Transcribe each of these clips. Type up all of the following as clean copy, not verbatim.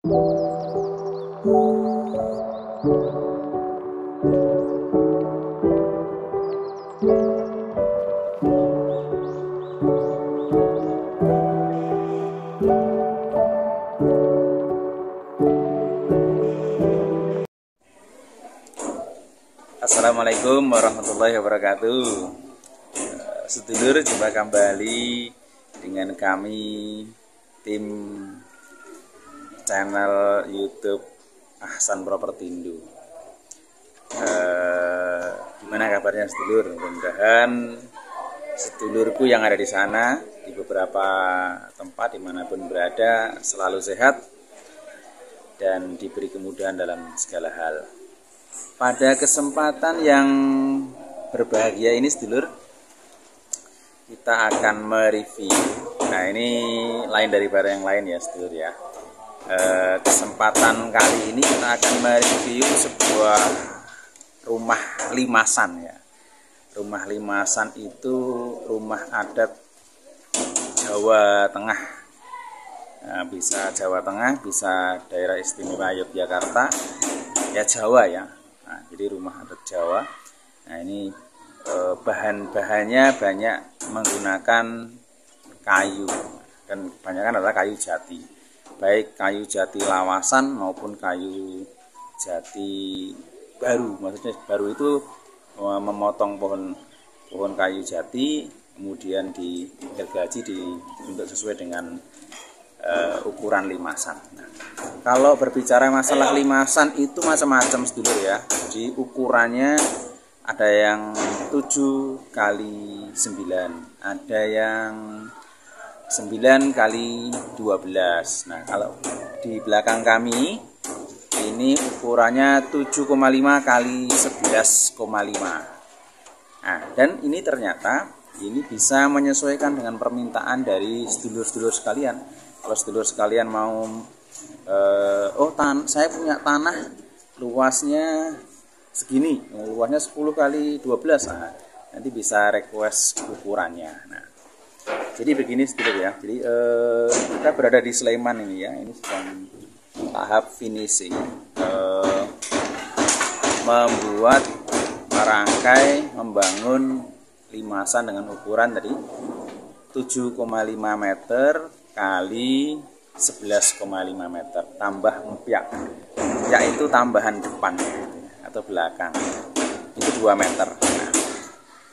Assalamualaikum warahmatullahi wabarakatuh. Sedulur, jumpa kembali dengan kami tim channel YouTube Ahsan Propertindo. Gimana kabarnya sedulur? Mudah-mudahan sedulurku yang ada di sana, di beberapa tempat dimanapun berada, selalu sehat dan diberi kemudahan dalam segala hal. Pada kesempatan yang berbahagia ini sedulur, kita akan mereview. Nah, ini lain daripada yang lain ya sedulur ya. Kesempatan kali ini kita akan mereview sebuah rumah limasan ya. Rumah limasan itu rumah adat Jawa Tengah. Nah, bisa Jawa Tengah, bisa daerah istimewa Yogyakarta, ya Jawa ya. Nah, jadi rumah adat Jawa. Nah, ini bahan-bahannya banyak menggunakan kayu, dan kebanyakan adalah kayu jati, baik kayu jati lawasan maupun kayu jati baru. Maksudnya baru itu memotong pohon kayu jati, kemudian digergaji, dibentuk sesuai dengan ukuran limasan. Nah, kalau berbicara masalah limasan itu macam-macam sedulur ya. Jadi ukurannya ada yang 7 kali 9, ada yang 9 kali 12. Nah, kalau di belakang kami ini ukurannya 7,5 kali 11,5. Nah, dan ini ternyata ini bisa menyesuaikan dengan permintaan dari sedulur-sedulur sekalian. Kalau sedulur sekalian mau saya punya tanah luasnya segini, luasnya 10 kali 12, nah, nanti bisa request ukurannya. Nah, jadi begini sedulur ya. Jadi kita berada di Sleman ini ya. Ini sedang tahap finishing, membuat, merangkai, membangun limasan dengan ukuran tadi 7,5 meter kali 11,5 meter tambah empyak. Empyak itu tambahan depan atau belakang, itu 2 meter. Nah,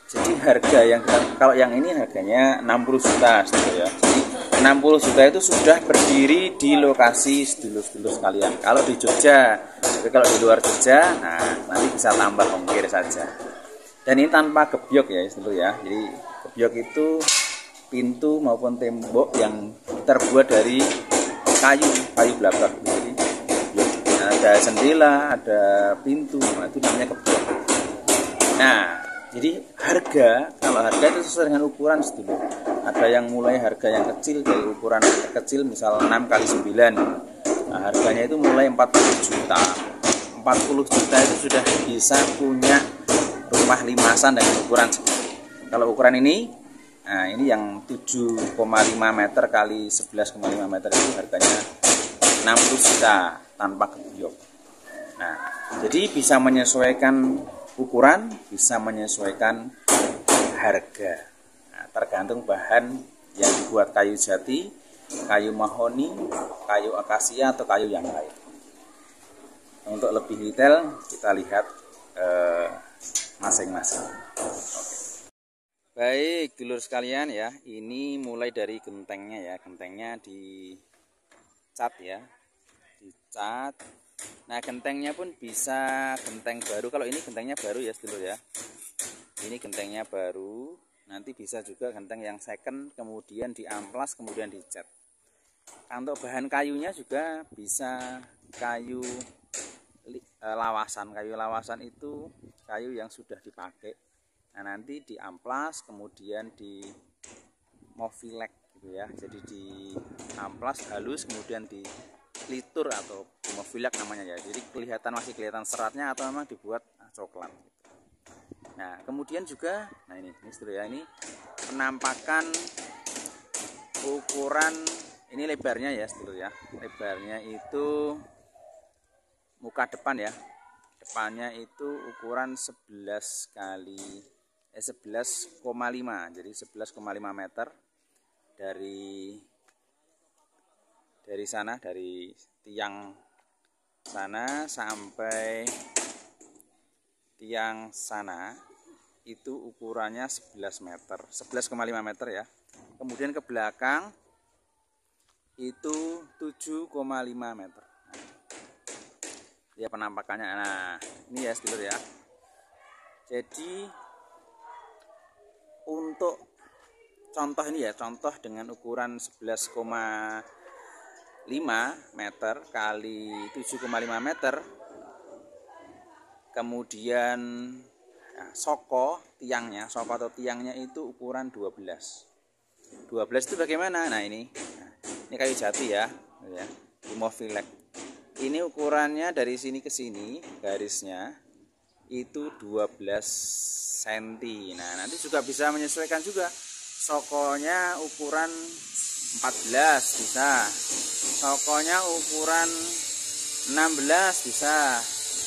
jadi harga yang kalau yang ini harganya 60 juta ya. Jadi 60 juta itu sudah berdiri di lokasi sedulur-sedulur sekalian. Kalau di Jogja, tapi kalau di luar Jogja, nah nanti bisa tambah ongkir saja. Dan ini tanpa gebyok ya sedulur ya. Jadi gebyok itu pintu maupun tembok yang terbuat dari kayu belabrak. Jadi ada jendela, ada pintu, nah itu namanya gebyok. Nah, jadi kalau harga itu sesuai dengan ukuran sedulur. Ada yang mulai harga yang kecil, dari ukuran kecil misal 6 kali 9. Nah, harganya itu mulai 40 juta. 40 juta itu sudah bisa punya rumah limasan dengan ukuran segini. Kalau ukuran ini, nah ini yang 7,5 meter kali 11,5 meter itu harganya 60 juta tanpa gebyok. Nah, jadi bisa menyesuaikan ukuran, bisa menyesuaikan harga. Nah, tergantung bahan yang dibuat, kayu jati, kayu mahoni, kayu akasia atau kayu yang lain. Untuk lebih detail kita lihat masing-masing. Baik, dulur sekalian ya, ini mulai dari gentengnya ya. Gentengnya dicat ya, dicat. Nah, gentengnya pun bisa genteng baru. Kalau ini gentengnya baru ya sedulur ya. Ini gentengnya baru. Nanti bisa juga genteng yang second, kemudian diamplas, kemudian dicat. Untuk bahan kayunya juga bisa kayu lawasan. Kayu lawasan itu kayu yang sudah dipakai. Nah, nanti diamplas, kemudian di mofilek gitu ya. Jadi diamplas halus, kemudian dilitur atau mofilek namanya ya. Jadi masih kelihatan seratnya atau memang dibuat coklat gitu. Nah, kemudian juga, nah ini seterusnya, ini penampakan ukuran ini lebarnya ya sedulur ya. Lebarnya itu muka depan ya. Depannya itu ukuran 11 kali 11,5. Jadi 11,5 meter dari sana, dari tiang sana sampai tiang sana itu ukurannya 11 meter, 11,5 meter ya. Kemudian ke belakang itu 7,5 meter. Ya penampakannya. Nah, ini ya sedulur ya. Jadi untuk contoh ini ya, contoh dengan ukuran 11,5 meter kali 7,5 meter. Kemudian soko atau tiangnya itu ukuran 12. 12 itu bagaimana? Nah, ini kayu jati ya, Limofilek. Ini ukurannya dari sini ke sini, garisnya itu 12 cm. Nah, nanti juga bisa menyesuaikan juga. Sokonya ukuran 14 bisa. Sokonya ukuran 16 bisa.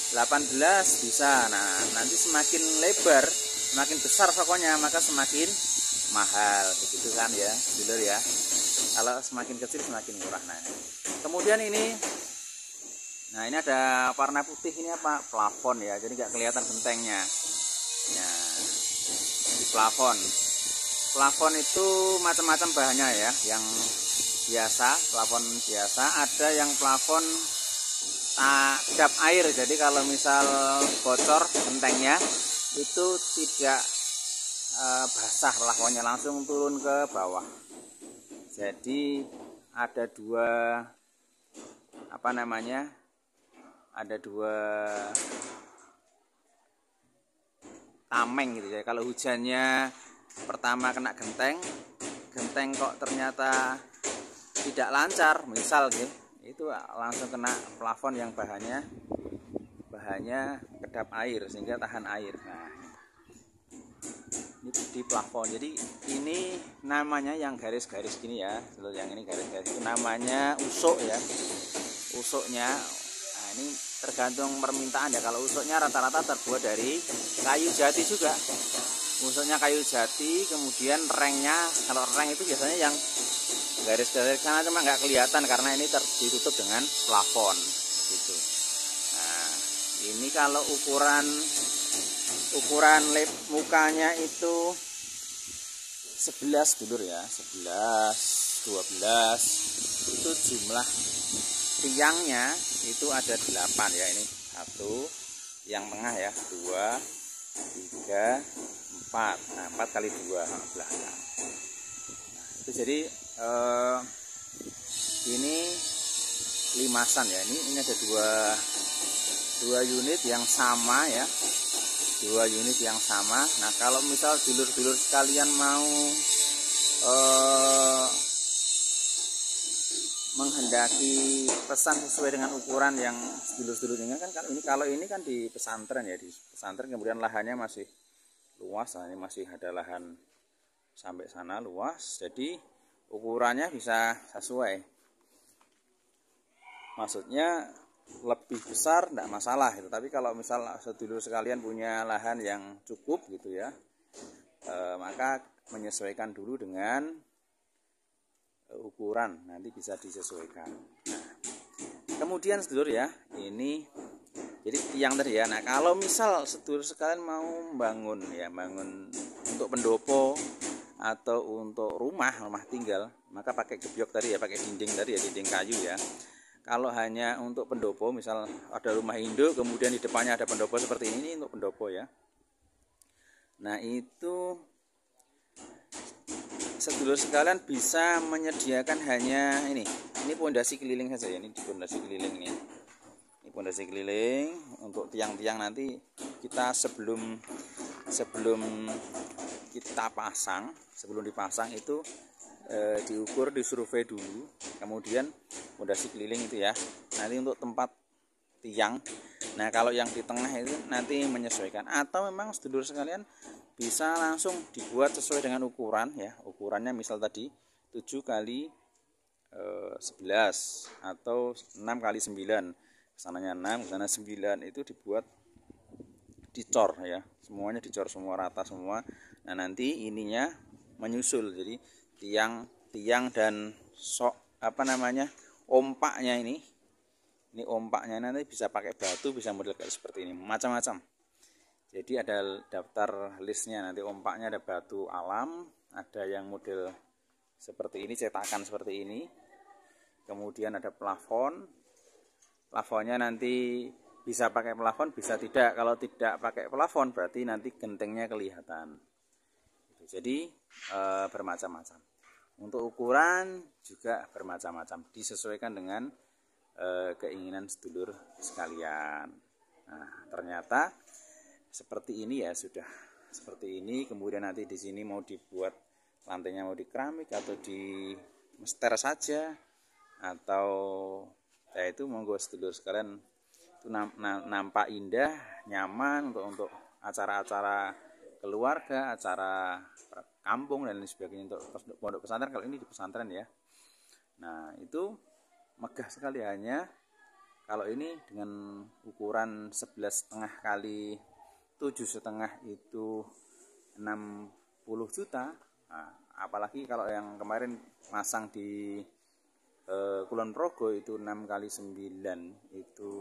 18 bisa. Nah, nanti semakin lebar, semakin besar sokonya, maka semakin mahal. Begitu kan ya, sedulur ya. Kalau semakin kecil semakin murah. Nah, kemudian ini ada warna putih, ini apa? Plafon ya. Jadi nggak kelihatan gentengnya. Ya, di plafon. Plafon itu macam-macam bahannya ya. Yang biasa, plafon biasa. Ada yang plafon kedap air. Jadi kalau misal bocor gentengnya itu tidak basah plafonnya, langsung turun ke bawah. Jadi ada dua tameng gitu ya. Kalau hujannya pertama kena genteng kok ternyata tidak lancar, misal gitu, itu langsung kena plafon yang bahannya kedap air sehingga tahan air. Nah, ini di plafon. Jadi ini namanya yang garis-garis gini ya, yang ini garis-garis itu namanya usuk ya. Usuknya, nah ini tergantung permintaan ya. Kalau usuknya rata-rata terbuat dari kayu jati juga. Usuknya kayu jati, kemudian rengnya, kalau reng itu biasanya yang garis-garis sana cuma nggak kelihatan karena ini ditutup dengan plafon gitu. Nah, ini kalau ukuran mukanya itu 11 dulur ya, 11, 12 itu jumlah tiangnya itu ada 8 ya. Ini 1, yang tengah ya 2, 3, 4. Nah, 4 kali 2 belakang. Nah, itu jadi ini limasan ya. Ini ada dua unit yang sama ya. 2 unit yang sama. Nah, kalau misal dulur-dulur sekalian mau menghendaki pesan sesuai dengan ukuran yang dulur-dulur ini kan, kalau ini kan di pesantren ya, di pesantren kemudian lahannya masih luas. Nah, ini masih ada lahan sampai sana luas, jadi ukurannya bisa sesuai. Maksudnya lebih besar tidak masalah gitu. Tapi kalau misal sedulur sekalian punya lahan yang cukup gitu ya, maka menyesuaikan dulu dengan ukuran, nanti bisa disesuaikan. Nah, kemudian sedulur ya, ini jadi tiang tadi ya. Nah, kalau misal sedulur sekalian mau bangun untuk pendopo atau untuk rumah tinggal, maka pakai gebyok tadi ya, pakai dinding tadi ya, dinding kayu ya. Kalau hanya untuk pendopo, misal ada rumah induk kemudian di depannya ada pendopo seperti ini untuk pendopo ya. Nah, itu sedulur sekalian bisa menyediakan hanya ini pondasi keliling saja ya. Ini pondasi keliling ini. Ini pondasi keliling untuk tiang-tiang nanti kita sebelum kita pasang, sebelum dipasang itu diukur, disurvei dulu, kemudian pondasi keliling itu ya. Nanti untuk tempat tiang, nah kalau yang di tengah itu nanti menyesuaikan, atau memang sedulur sekalian bisa langsung dibuat sesuai dengan ukuran ya. Ukurannya misal tadi 7 kali 11 atau 6 kali 9, kesananya 6 kesana 9, itu dibuat dicor ya, semuanya dicor semua rata semua. Nah nanti ininya menyusul, jadi tiang dan ompaknya ini ompaknya nanti bisa pakai batu, bisa model kayak seperti ini, macam-macam. Jadi ada daftar listnya, nanti ompaknya ada batu alam, ada yang model seperti ini, cetakan seperti ini. Kemudian ada plafonnya nanti bisa pakai plafon, bisa tidak. Kalau tidak pakai plafon berarti nanti gentengnya kelihatan. Jadi bermacam-macam. Untuk ukuran juga bermacam-macam, disesuaikan dengan keinginan sedulur sekalian. Nah, ternyata seperti ini ya, sudah seperti ini. Kemudian nanti di sini mau dibuat lantainya, mau di keramik atau di mester saja, atau ya itu monggo sedulur sekalian, itu nampak indah, nyaman untuk acara-acara keluarga, acara kampung dan lain sebagainya, untuk pondok pesantren. Kalau ini di pesantren ya. Nah itu megah sekali, hanya kalau ini dengan ukuran 11,5 kali 7,5 itu 60 juta. Nah, apalagi kalau yang kemarin masang di Kulon Progo itu 6 kali 9 itu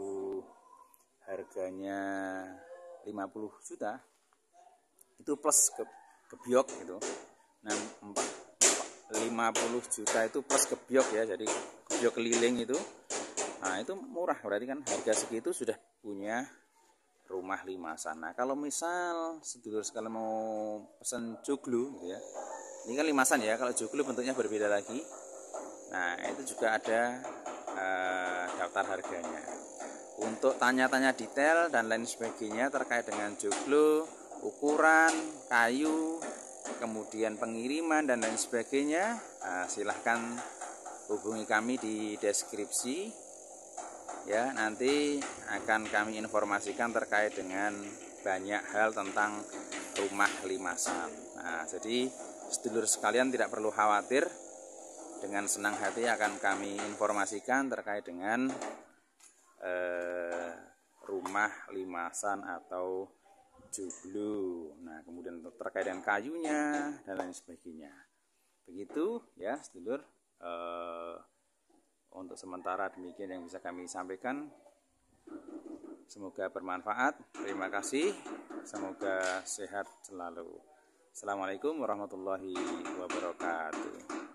harganya 50 juta. Itu plus kebiok itu. Nah, 50 juta itu plus kebiok ya, jadi kebiok keliling itu. Nah itu murah, berarti kan harga segitu sudah punya rumah limasan. Nah kalau misal sedulur sekalian mau pesen joglo gitu ya, ini kan limasan ya, kalau joglo bentuknya berbeda lagi. Nah itu juga ada daftar harganya. Untuk tanya-tanya detail dan lain sebagainya terkait dengan joglo, ukuran, kayu, kemudian pengiriman dan lain sebagainya, silahkan hubungi kami di deskripsi ya. Nanti akan kami informasikan terkait dengan banyak hal tentang rumah limasan. Nah, jadi sedulur sekalian tidak perlu khawatir, dengan senang hati akan kami informasikan terkait dengan rumah limasan atau joglo. Nah, kemudian terkait dengan kayunya dan lain sebagainya. Begitu ya sedulur. Untuk sementara demikian yang bisa kami sampaikan. Semoga bermanfaat. Terima kasih. Semoga sehat selalu. Assalamualaikum warahmatullahi wabarakatuh.